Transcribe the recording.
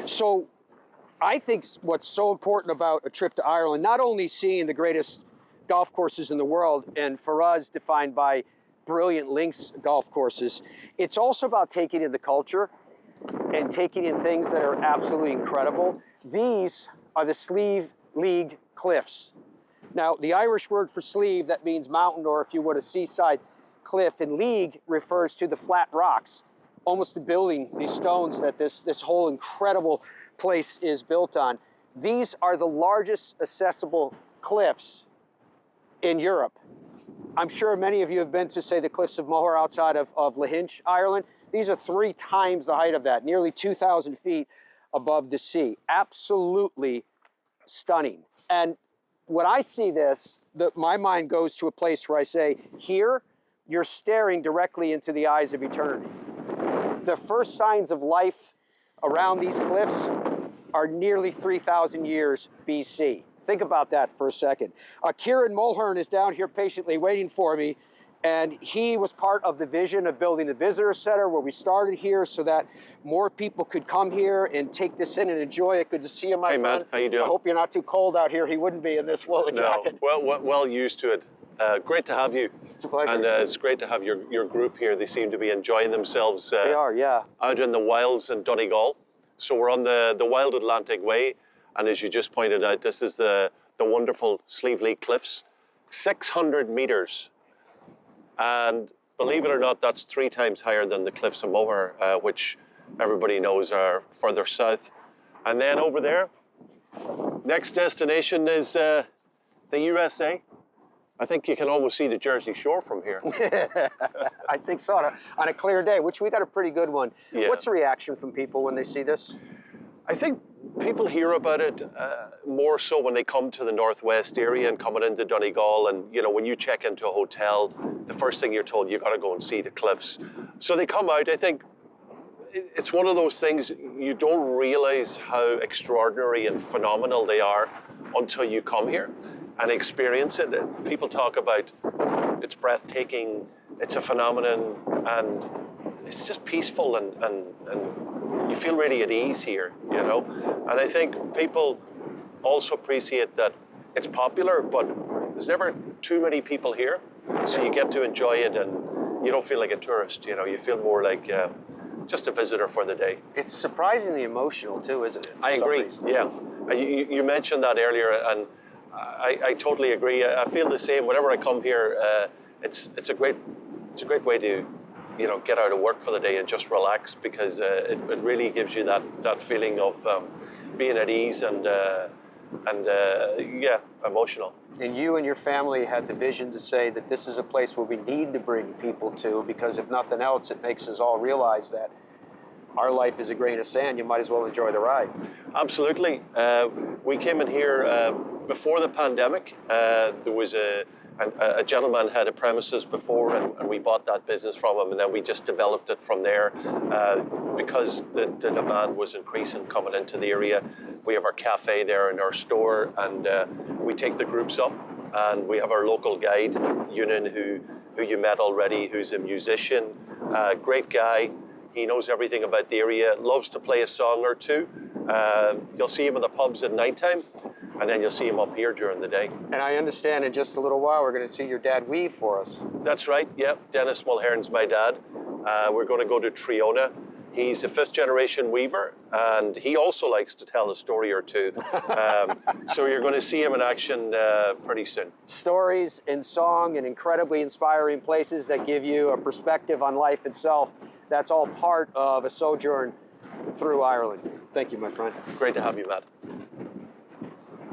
So I think what's so important about a trip to Ireland, not only seeing the greatest golf courses in the world, and for us defined by brilliant links golf courses, it's also about taking in the culture and taking in things that are absolutely incredible. These are the Slieve League cliffs. Now, the Irish word for Slieve, that means mountain, or if you would, a seaside cliff, and League refers to the flat rocks, almost the building, these stones that this whole incredible place is built on. These are the largest accessible cliffs in Europe. I'm sure many of you have been to, say, the Cliffs of Moher outside of Lahinch, Ireland. These are 3 times the height of that, nearly 2,000 feet above the sea. Absolutely stunning. And when I see this, my mind goes to a place where I say, here, you're staring directly into the eyes of eternity. The first signs of life around these cliffs are nearly 3,000 years BC. Think about that for a second. Kieran Mulhern is down here patiently waiting for me, and he was part of the vision of building the visitor center where we started here so that more people could come here and take this in and enjoy it. Good to see you, my friend. Hey, man. How you doing? I hope you're not too cold out here. He wouldn't be in this woolen jacket. Well used to it. Great to have you. It's a pleasure. And it's great to have your group here. They seem to be enjoying themselves. They are, yeah. Out in the wilds in Donegal. So we're on the Wild Atlantic Way. And as you just pointed out, this is the wonderful Slieve League Cliffs. 600 meters. And believe it or not, that's 3 times higher than the Cliffs of Moher, which everybody knows are further south. And then over there, next destination is the USA. I think you can almost see the Jersey Shore from here. I think so, on a clear day, which we got a pretty good one. Yeah. What's the reaction from people when they see this? I think people hear about it more so when they come to the Northwest area and coming into Donegal. And, you know, when you check into a hotel, the first thing you're told, you got to go and see the cliffs. So they come out. I think it's one of those things you don't realize how extraordinary and phenomenal they are until you come here and experience it. People talk about it's breathtaking, it's a phenomenon, and it's just peaceful and you feel really at ease here, you know? And I think people also appreciate that it's popular, but there's never too many people here, so you get to enjoy it and you don't feel like a tourist, you know? You feel more like just a visitor for the day. It's surprisingly emotional too, isn't it? I agree, yeah. You mentioned that earlier, and I totally agree. I feel the same. Whenever I come here, it's a great way to, you know, get out of work for the day and just relax, because it really gives you that feeling of being at ease and yeah, emotional. And you and your family had the vision to say that this is a place where we need to bring people to, because if nothing else, it makes us all realize that our life is a grain of sand. You might as well enjoy the ride. Absolutely. We came in here before the pandemic. There was a gentleman had a premises before, and we bought that business from him, and then we just developed it from there because the demand was increasing coming into the area. We have our cafe there and our store, and we take the groups up, and we have our local guide, Ewan, who you met already, who's a musician, great guy. He knows everything about the area, loves to play a song or two. You'll see him in the pubs at nighttime, and then you'll see him up here during the day. And I understand in just a little while we're going to see your dad weave for us. That's right, yeah. Dennis Mulhern's my dad. We're going to go to Triona. He's a 5th generation weaver, and he also likes to tell a story or two. So you're going to see him in action pretty soon. Stories in song and incredibly inspiring places that give you a perspective on life itself. That's all part of a sojourn through Ireland. Thank you, my friend. Great to have you, Matt.